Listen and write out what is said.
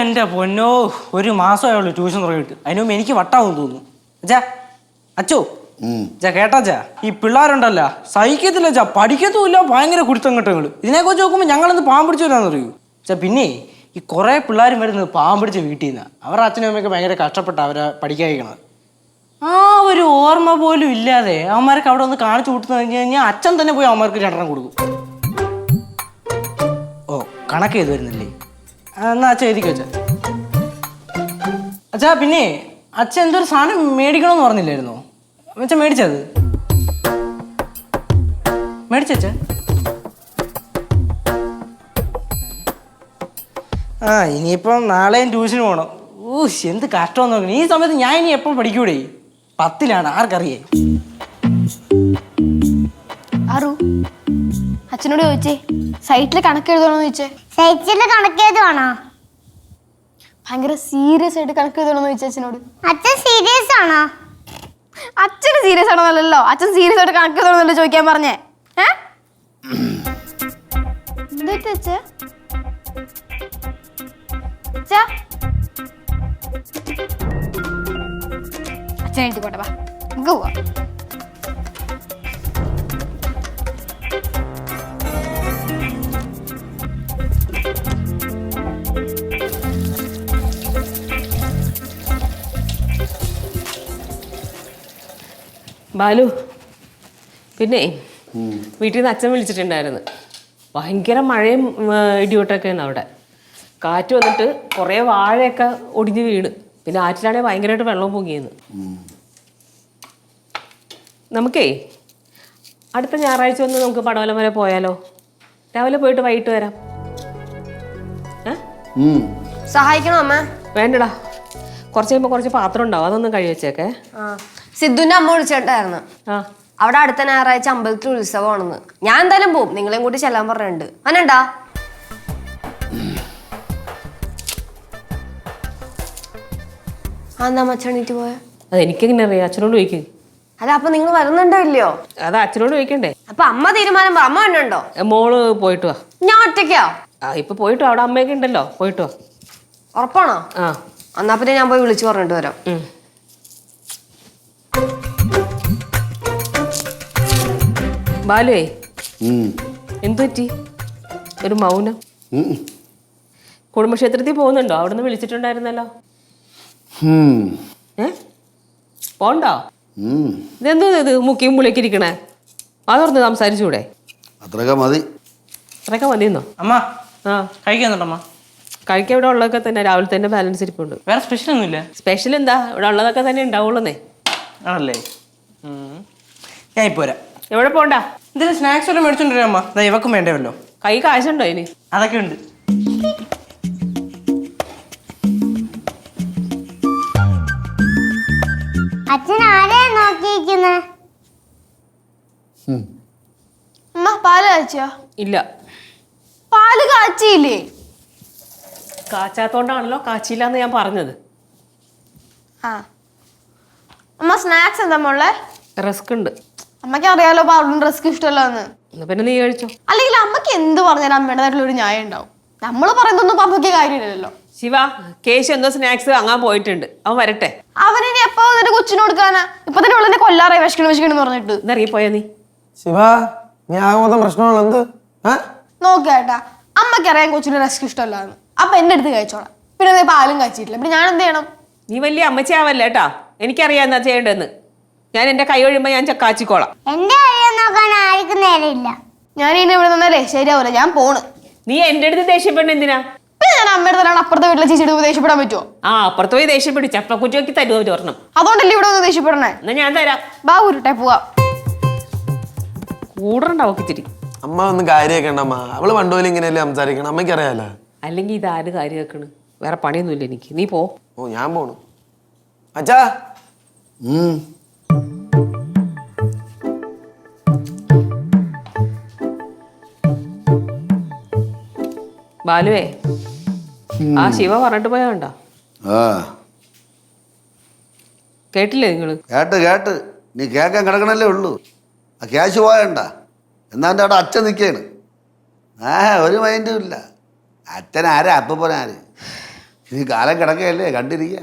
എൻ്റെ പൊന്നോ, ഒരു മാസമേ ഉള്ളൂ ട്യൂഷൻ തുടങ്ങിയിട്ട്. അതിന് മുമ്പ് എനിക്ക് വട്ടാവും തോന്നുന്നു. അച്ഛാ, അച്ചോ കേട്ടാച്ചാ, ഈ പിള്ളേരുണ്ടല്ല സഹിക്കത്തില്ല അച്ഛാ, പഠിക്കത്തുമില്ല, ഭയങ്കര കുരുത്തങ്കട്ടങ്ങൾ. ഇതിനെക്കുറിച്ച് നോക്കുമ്പോൾ ഞങ്ങളൊന്ന് പാവം പിടിച്ചവരാന്നറിയൂ അച്ഛാ. പിന്നെ ഈ കുറേ പിള്ളേരും വരുന്നത് പാവം പിടിച്ച വീട്ടിൽ നിന്നാണ്. അവരുടെ അച്ഛനും അമ്മയൊക്കെ ഭയങ്കര കഷ്ടപ്പെട്ട അവരെ പഠിക്കാതിരിക്കണത്. ആ ഒരു ഓർമ്മ പോലും ഇല്ലാതെ അവന്മാർക്ക് അവിടെ ഒന്ന് കാണിച്ചു കൊടുത്തു കഴിഞ്ഞ് കഴിഞ്ഞാൽ അച്ഛൻ തന്നെ പോയി അവന്മാർക്ക് രണ്ടെണ്ണം കൊടുക്കും. ഓ, കണക്ക് ചെയ്ത് വരുന്നില്ലേ? എന്നാ അച്ഛൻ എഴുതിക്കോ അച്ഛാ. അച്ഛാ, പിന്നെ അച്ഛൻ എന്തൊരു സാധനം മേടിക്കണമെന്ന് പറഞ്ഞില്ലായിരുന്നോ? അച്ഛൻ മേടിച്ചത് മേടിച്ചച്ഛ? ആ, ഇനിയിപ്പം നാളെയും ട്യൂഷന് പോകണം. എന്ത് കഷ്ടമെന്ന് നോക്കണം. ഈ സമയത്ത് ഞാൻ ഇനി എപ്പോൾ പഠിക്കൂടെ? 10ലാണ്, ആർക്കറിയേ? അച്ഛനോട് ചോദിച്ചേ, സൈറ്റിൽ കണക്ക് എഴുതണമെന്ന് ചോദിച്ചേ. സൈറ്റില് കണക്ക് എഴുതുവാണോ? ഭയങ്കര സീരിയസ് ആയിട്ട് കണക്ക് എഴുതണമെന്ന് ചോദിച്ചേ അച്ഛനോട്. അച്ഛൻ സീരിയസ് ആണോ? അച്ഛന് സീരിയസ് ആണോന്നല്ലോ, അച്ഛൻ സീരിയസ് ആയിട്ട് കണക്ക് എഴുതണമെന്നല്ലോ ചോദിക്കാൻ പറഞ്ഞേ. എന്താ അച്ഛൻ എഴുതിക്കോട്ടെ, വാ നമുക്ക് പോവാം. ബാലു, പിന്നെ വീട്ടിൽ നിന്ന് അച്ഛൻ വിളിച്ചിട്ടുണ്ടായിരുന്നു. ഭയങ്കര മഴയും ഇടിവെട്ടൊക്കെയാണ് അവിടെ. കാറ്റ് വന്നിട്ട് കുറേ വാഴയൊക്കെ ഒടിഞ്ഞ് വീണ്. പിന്നെ ആറ്റിലാണെങ്കിൽ ഭയങ്കരമായിട്ട് വെള്ളം പൊങ്ങിയെന്ന്. നമുക്കേ അടുത്ത ഞായറാഴ്ച ഒന്ന് നമുക്ക് പടവലം വരെ പോയാലോ? രാവിലെ പോയിട്ട് വൈകിട്ട് വരാം. സഹായിക്കണോ അമ്മ? വേണ്ടടാ, കുറച്ച് കഴിയുമ്പോൾ കുറച്ച് പാത്രം ഉണ്ടാവും, അതൊന്നും കഴി വെച്ചേക്കെ. സിദ്ധുവിന്റെ അമ്മ വിളിച്ചിട്ടായിരുന്നു. അവിടെ അടുത്ത ഞായറാഴ്ച അമ്പലത്തിൽ ഉത്സവമാണെന്ന്. ഞാൻ എന്തായാലും പോവും, നിങ്ങളെയും കൂട്ടി ചെല്ലാൻ പറഞ്ഞിട്ടുണ്ട്. അനണ്ടാ? എന്താ മച്ചണിട്ട് പോയ? അതെനിക്കെങ്ങനെ അറിയാം, അച്ഛനോട് ചോദിക്ക്. അല്ല, അപ്പൊ നിങ്ങൾ വരുന്നുണ്ടോ ഇല്ലയോ? അത് അച്ഛനോട് ചോദിക്കണ്ടേ? അപ്പൊ അമ്മ തീരുമാനം അമ്മ വേണ്ടോ? മോള് പോയിട്ട് വാ. ഞാൻ ഒറ്റയ്ക്കോ? ഇപ്പൊ പോയിട്ട് അവിടെ അമ്മയൊക്കെ ഉണ്ടല്ലോ, പോയിട്ട് വാ. ഉറപ്പാണോ? ആ, എന്നാ പിന്നെ ഞാൻ പോയി വിളിച്ചു പറഞ്ഞിട്ട് വരാം. ബാലുവേ, എന്തു പറ്റി ഒരു മൗനം? കുടുംബക്ഷേത്രത്തിൽ പോകുന്നുണ്ടോ? അവിടെ നിന്ന് വിളിച്ചിട്ടുണ്ടായിരുന്നല്ലോ. പോണ്ടോ? ഇതെന്തോ ഇത് മുക്കിയും പുളിയൊക്കെ ഇരിക്കണേ? അതോർന്ന് സംസാരിച്ചൂടെ? അത്രയൊക്കെ മതി. അത്രയൊക്കെ മതിയെന്നോ? അമ്മ ആ, കഴിക്കുന്നുണ്ടമ്മ? കഴിക്കാൻ ഇവിടെ ഉള്ളതൊക്കെ തന്നെ രാവിലെ തന്നെ ബാലൻസ് ഇരിപ്പുണ്ട്. വേറെ സ്പെഷ്യൽ ഒന്നുമില്ല? സ്പെഷ്യൽ എന്താ, ഇവിടെ ഉള്ളതൊക്കെ തന്നെ ഉണ്ടാവുള്ളൂന്നേ. ആണല്ലേ? ഞാൻ ഇപ്പോൾ വരാം. എവിടെ പോണ്ട? എന്തെങ്കിലും സ്നാക്സ് വല്ലതും മേടിച്ചോണ്ട് വരാം അമ്മ. ഇതാ ഇവക്കും വേണ്ടല്ലോ. കൈ കാശുണ്ടോ ഇനി? അതൊക്കെ ഉണ്ട്. അച്ഛൻ ആരെയാ നോക്കിയിരിക്കുന്നെ? അമ്മ പാല് കാച്ചിയോ? ഇല്ല. പാല് കാച്ചിയില്ലേ? കാച്ചാത്തോണ്ടാണല്ലോ കാച്ചില്ലാന്ന് ഞാൻ പറഞ്ഞത്. അമ്മ സ്നാക്സ് എന്താ മോളെ? റിസ്ക് ഉണ്ട്. അമ്മയ്ക്ക് അറിയാലോ പാവലിന് റിസ്ക് ഇഷ്ടമല്ലോ. പിന്നെ നീ കഴിച്ചോ. അല്ലെങ്കിൽ അമ്മക്ക് എന്ത് പറഞ്ഞാലും അമ്മയുടേതായിട്ടുള്ള ഒരു ന്യായം ഉണ്ടാവും. നമ്മള് പറയുന്നൊന്നും അമ്മയ്ക്ക് കാര്യമില്ലല്ലോ. ശിവ, കേശു എന്തോ സ്നാക്സ് വാങ്ങാൻ പോയിട്ടുണ്ട്, അവൻ വരട്ടെ. അവനിനി എപ്പോ വന്നിട്ട് കൊച്ചിന് കൊടുക്കാനാ? ഇപ്പൊ തന്നെ ഉള്ളതിനെ കൊല്ലാറായി വിശക്കണെന്ന് പറഞ്ഞിട്ട്. ഇതറിയപ്പോയാ നീ? ശിവ, നീ ആകെ മൊത്തം പ്രശ്നമാണ്. എന്ത് നോക്കേട്ടാ, അമ്മയ്ക്കറിയാൻ കൊച്ചിന് റിസ്ക് ഇഷ്ടമല്ലാന്ന്. അപ്പൊ എന്റെ അടുത്ത് കഴിച്ചോളാം. പിന്നെ നീ പാലും കഴിച്ചിട്ടില്ല, പിന്നെ ഞാൻ എന്ത് ചെയ്യണം? നീ വലിയ അമ്മച്ചാവല്ലേ കേട്ടാ, എനിക്കറിയാം എന്താ ചെയ്യേണ്ടതെന്ന്. ഞാൻ എന്റെ കൈ ഒഴിയുമ്പോ ഞാൻ കാച്ചിക്കോളാം. എന്റെ കാര്യം നോക്കാൻ ആർക്കും നേരമില്ല. ഞാൻ ഇനി ഇവിടെ നിന്നല്ലേ ശരിയാവൂല, ഞാൻ പോണ്. നീ എന്റെ അടുത്ത് ദേഷ്യപ്പെടണ എന്തിനാ? പിന്നെ ഞാൻ അമ്മയുടെ തന്നെയാണ് അപ്പുറത്തെ വീട്ടിലെ ചേച്ചിയുടെ ദേഷ്യപ്പെടാൻ പറ്റുമോ? അപ്പുറത്ത് പോയി ദേഷ്യപ്പെടി, ചപ്പക്കുറ്റിയൊക്കെ തരുമോ ചോർണം. അതുകൊണ്ടല്ലേ ഇവിടെ ഒന്ന് ദേഷ്യപ്പെടണേ. എന്നാ ഞാൻ തരാം. ബാ ഉരുട്ടെ പോവാ. കൂടണ്ടാവും ഇച്ചിരി. അമ്മ ഒന്നും കാര്യമൊക്കെ ഉണ്ടമ്മ. അവള് പണ്ടുപോലെ ഇങ്ങനെയല്ലേ സംസാരിക്കണം, അമ്മയ്ക്ക് അറിയാലോ. അല്ലെങ്കിൽ ഇത് ആര് കാര്യം വെക്കണ്? വേറെ പണിയൊന്നുമില്ല എനിക്ക്. നീ പോ. ഓ, ഞാൻ പോണു. അച്ഛാ, ബാലുവേ, ആ ശിവ പറഞ്ഞിട്ട് പോയാ കണ്ടോ? കേട്ടില്ലേ നിങ്ങള്? കേട്ട് നീ കേൾക്കാൻ കിടക്കണല്ലേ ഉള്ളൂ. ആ ക്യാഷ് പോയണ്ട. എന്നാൻ്റെ അവിടെ അച്ഛൻ നിൽക്കുകയാണ്. ഒരു മൈൻഡും ഇല്ല. അച്ഛൻ ആരാ? അപ്പനാര്? ഇനി കാലം കിടക്കുകയല്ലേ കണ്ടിരിക്കുക